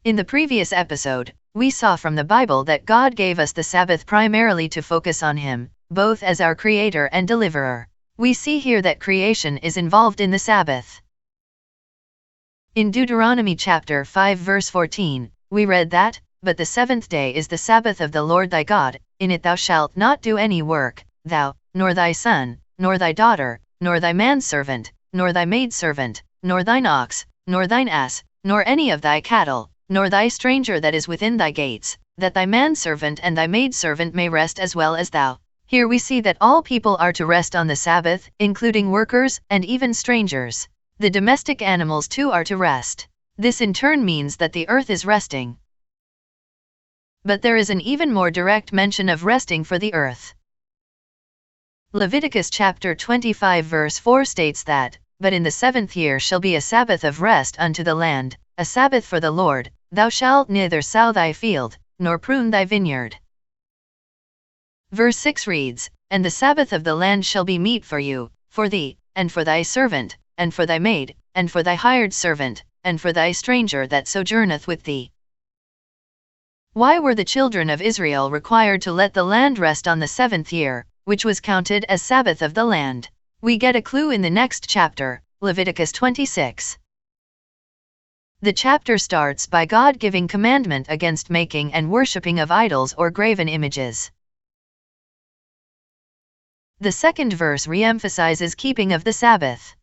In the previous episode, we saw from the Bible that God gave us the Sabbath primarily to focus on Him, both as our Creator and Deliverer. We see here that creation is involved in the Sabbath. In Deuteronomy chapter 5 verse 14, we read that, "But the seventh day is the Sabbath of the Lord thy God, in it thou shalt not do any work, thou, nor thy son, nor thy daughter, nor thy manservant, nor thy maidservant, nor thine ox, nor thine ass, nor any of thy cattle, nor thy stranger that is within thy gates, that thy manservant and thy maidservant may rest as well as thou." Here we see that all people are to rest on the Sabbath, including workers and even strangers. The domestic animals too are to rest. This in turn means that the earth is resting. But there is an even more direct mention of resting for the earth. Leviticus chapter 25 verse 4 states that, "But in the seventh year shall be a Sabbath of rest unto the land, a Sabbath for the Lord, thou shalt neither sow thy field, nor prune thy vineyard." Verse 6 reads, "And the Sabbath of the land shall be meat for you, for thee, and for thy servant, and for thy maid, and for thy hired servant, and for thy stranger that sojourneth with thee." Why were the children of Israel required to let the land rest on the seventh year, which was counted as Sabbath of the land? We get a clue in the next chapter, Leviticus 26. The chapter starts by God giving commandment against making and worshipping of idols or graven images. The second verse re-emphasizes keeping of the Sabbath.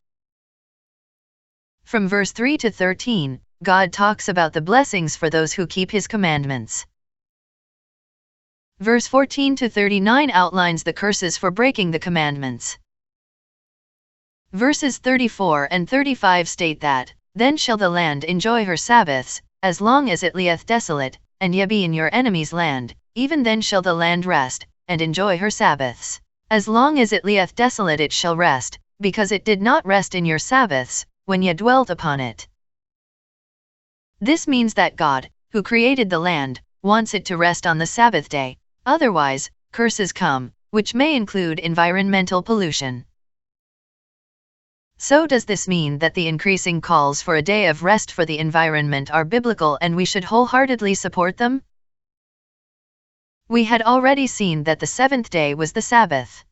From verse 3 to 13, God talks about the blessings for those who keep His commandments. Verse 14 to 39 outlines the curses for breaking the commandments. Verses 34 and 35 state that, "Then shall the land enjoy her Sabbaths, as long as it lieth desolate, and ye be in your enemy's land, even then shall the land rest, and enjoy her Sabbaths. As long as it lieth desolate it shall rest, because it did not rest in your Sabbaths, when ye dwelt upon it." This means that God, who created the land, wants it to rest on the Sabbath day. Otherwise, curses come, which may include environmental pollution. So does this mean that the increasing calls for a day of rest for the environment are biblical and we should wholeheartedly support them? We had already seen that the seventh day was the Sabbath.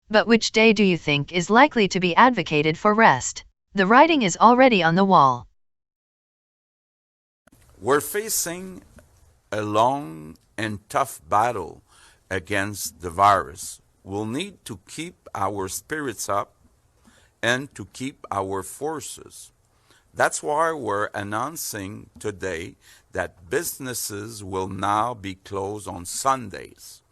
But which day do you think is likely to be advocated for rest? The writing is already on the wall. We're facing a long and tough battle against the virus. We'll need to keep our spirits up and to keep our forces. That's why we're announcing today that businesses will now be closed on Sundays.